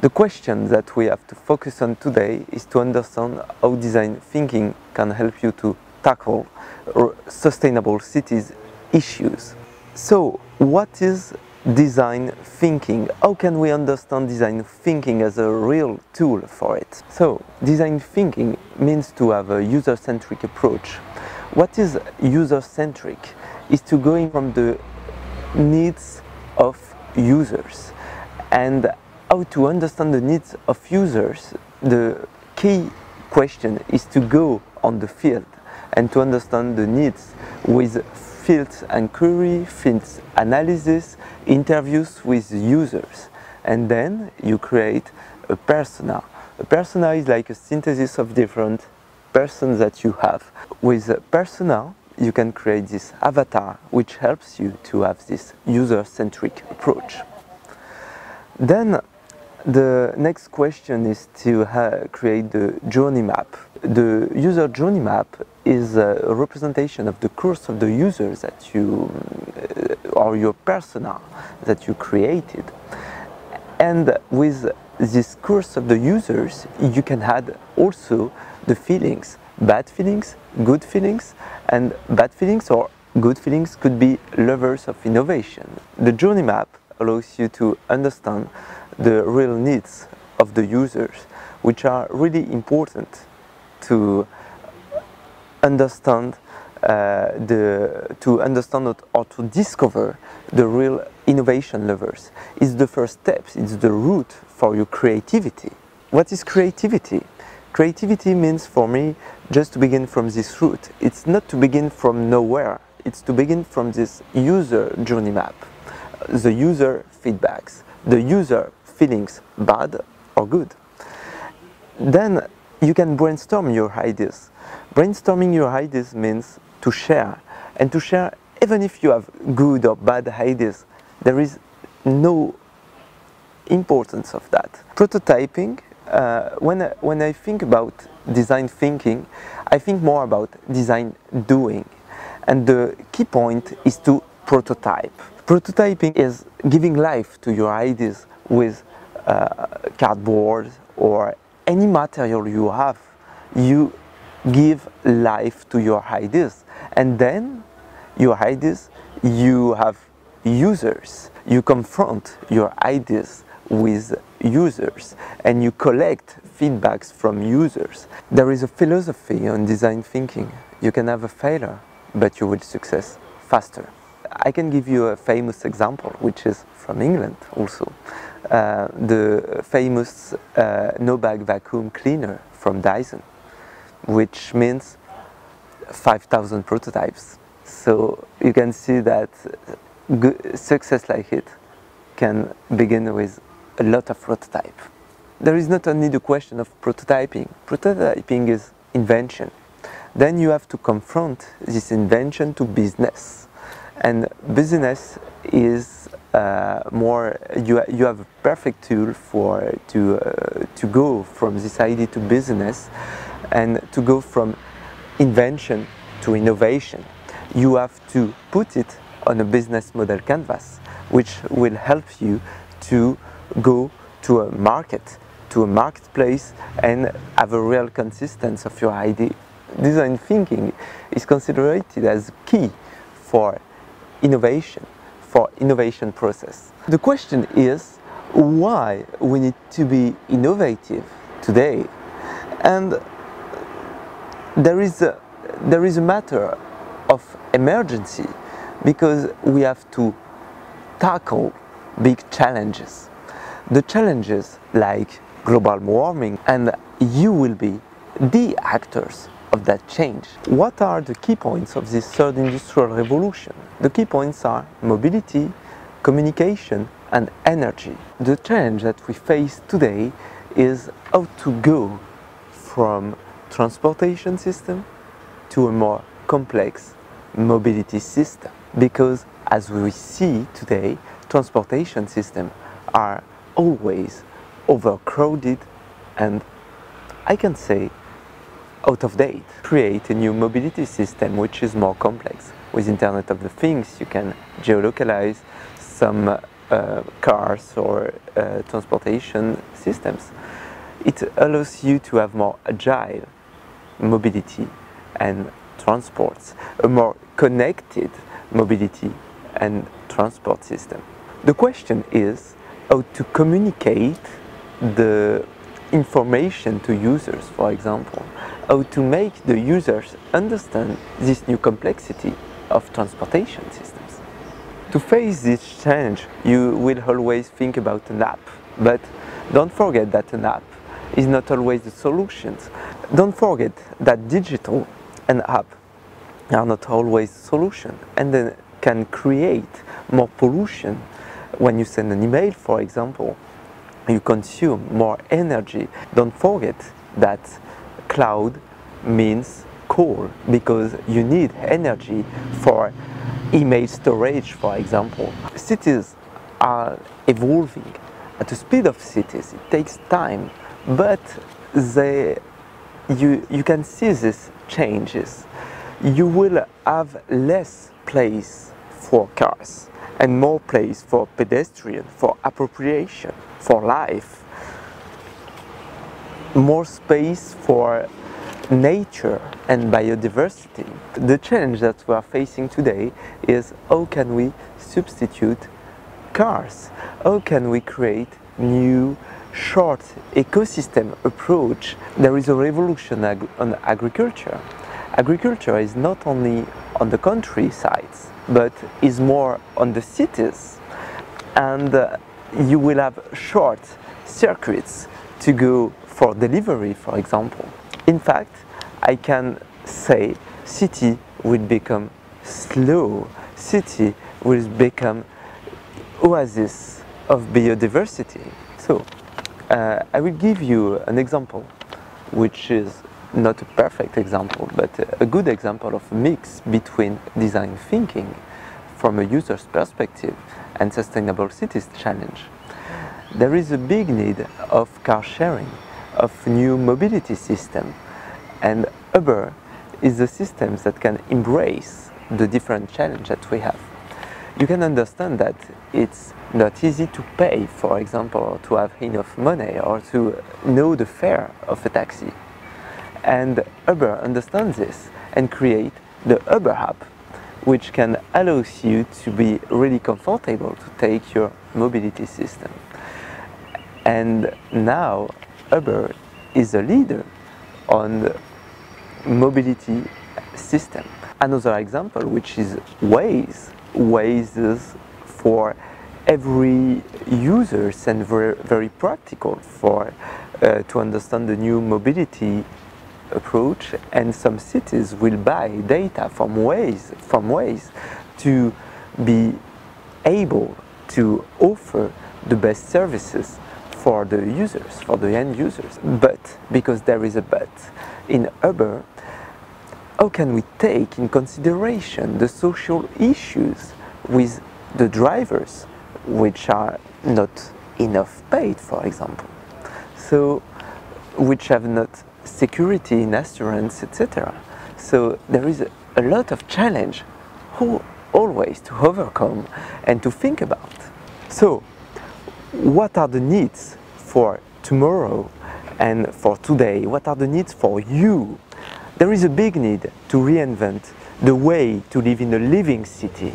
The question that we have to focus on today is to understand how design thinking can help you to tackle sustainable cities issues. So, what is design thinking? How can we understand design thinking as a real tool for it? So, design thinking means to have a user-centric approach. What is user-centric? Is to going from the needs of users. And how to understand the needs of users, the key question is to go on the field and to understand the needs with field inquiry, field analysis, interviews with users. And then you create a persona. A persona is like a synthesis of different persons that you have. With a persona, you can create this avatar, which helps you to have this user-centric approach. Then the next question is to create the journey map. The user journey map is a representation of the course of the users that you, or your persona that you created. And with this course of the users, you can add also the feelings, bad feelings, good feelings, and bad feelings or good feelings could be lovers of innovation. The journey map allows you to understand the real needs of the users, which are really important to understand or to discover the real innovation lovers. It's the first step, it's the root for your creativity. What is creativity? Creativity means for me just to begin from this root. It's not to begin from nowhere, it's to begin from this user journey map, the user feedbacks, the user feelings, bad or good. Then you can brainstorm your ideas. Brainstorming your ideas means to share, and to share even if you have good or bad ideas, there is no importance of that. Prototyping, when I think about design thinking, I think more about design doing, and the key point is to prototype. Prototyping is giving life to your ideas with cardboard or any material you have. You give life to your ideas, and then your ideas, you have users. You confront your ideas with users and you collect feedbacks from users. There is a philosophy on design thinking. You can have a failure, but you will succeed faster. I can give you a famous example, which is from England also. The famous no-bag vacuum cleaner from Dyson, which means 5,000 prototypes. So you can see that success like it can begin with a lot of prototype. There is not only the question of prototyping. Prototyping is invention. Then you have to confront this invention to business. And business is you have a perfect tool to go from this idea to business and to go from invention to innovation. You have to put it on a business model canvas, which will help you to go to a marketplace and have a real consistency of your idea. Design thinking is considered as key for innovation process. The question is why we need to be innovative today, and there is a matter of emergency because we have to tackle big challenges. The challenges like global warming, and you will be the actors of that change. What are the key points of this third industrial revolution? The key points are mobility, communication, and energy. The challenge that we face today is how to go from transportation system to a more complex mobility system. Because as we see today, transportation systems are always overcrowded and I can say out of date. Create a new mobility system which is more complex. With Internet of the Things, you can geolocalize some cars or transportation systems. It allows you to have more agile mobility and transports, a more connected mobility and transport system. The question is how to communicate the information to users, for example, how to make the users understand this new complexity of transportation systems. To face this challenge, you will always think about an app, but don't forget that an app is not always the solution. Don't forget that digital and app are not always the solution, and then can create more pollution. When you send an email, for example, you consume more energy. Don't forget that cloud means coal, because you need energy for email storage, for example. Cities are evolving at the speed of cities. It takes time, but you can see these changes. You will have less place for cars and more place for pedestrian, for appropriation, for life, more space for nature and biodiversity. The challenge that we are facing today is how can we substitute cars? How can we create new short ecosystem approach? There is a revolution on agriculture. Agriculture is not only on the countrysides, but is more on the cities, and you will have short circuits to go for delivery, for example. In fact, I can say city will become slow, city will become oasis of biodiversity. So I will give you an example, which is not a perfect example, but a good example of a mix between design thinking from a user's perspective and sustainable cities challenge. There is a big need of car sharing, of new mobility system, and Uber is a system that can embrace the different challenges that we have. You can understand that it's not easy to pay, for example, or to have enough money, or to know the fare of a taxi. And Uber understands this and create the Uber app, which can allow you to be really comfortable to take your mobility system. And now Uber is a leader on the mobility system. Another example, which is Waze. Waze is for every user and very practical for to understand the new mobility approach, and some cities will buy data from Waze to be able to offer the best services for the users, for the end users. But, because there is a but, in Uber, how can we take in consideration the social issues with the drivers, which are not enough paid, for example, so which have not security in assurance, etc. So there is a lot of challenge always to overcome and to think about. So what are the needs for tomorrow and for today? What are the needs for you? There is a big need to reinvent the way to live in a living city.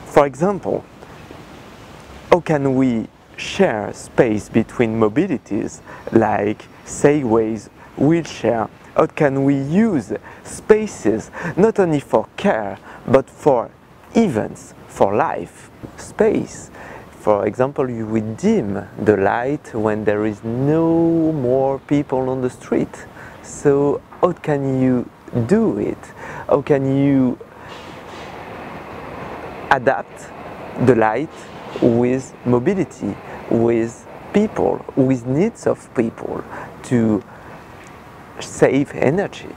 For example, how can we share space between mobilities like segways, wheelchair? How can we use spaces not only for care but for events, for life? Space, for example, you will dim the light when there is no more people on the street. So how can you do it? How can you adapt the light with mobility, with people, with needs of people, to save energy?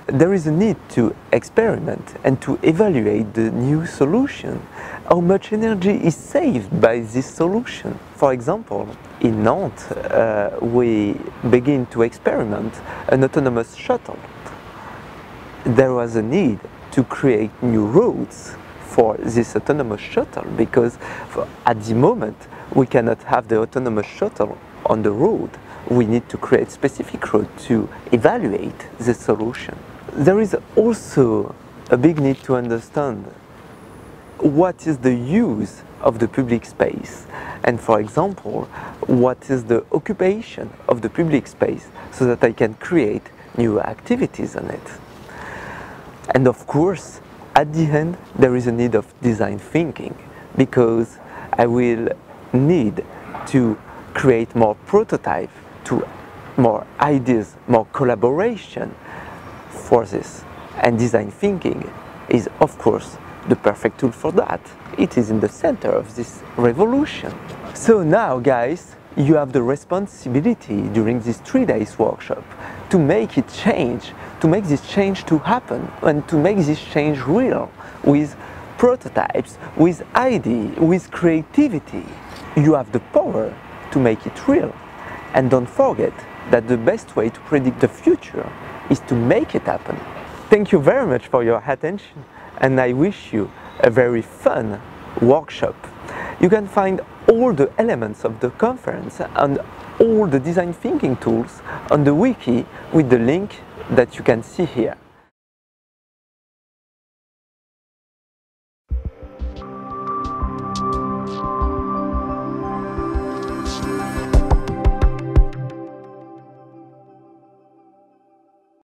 There is a need to experiment and to evaluate the new solution. How much energy is saved by this solution? For example, in Nantes, we begin to experiment an autonomous shuttle. There was a need to create new roads for this autonomous shuttle, because at the moment we cannot have the autonomous shuttle on the road. We need to create specific road to evaluate the solution. There is also a big need to understand what is the use of the public space, and for example, what is the occupation of the public space, so that I can create new activities on it. And of course, at the end, there is a need of design thinking, because I will need to create more prototype, to more ideas, more collaboration for this. And design thinking is, of course, the perfect tool for that. It is in the center of this revolution. So now, guys, you have the responsibility during this 3 days workshop to make it change, to make this change to happen, and to make this change real, with prototypes, with idea, with creativity. You have the power to make it real. And don't forget that the best way to predict the future is to make it happen. Thank you very much for your attention, and I wish you a very fun workshop. You can find all the elements of the conference and all the design thinking tools on the wiki with the link that you can see here.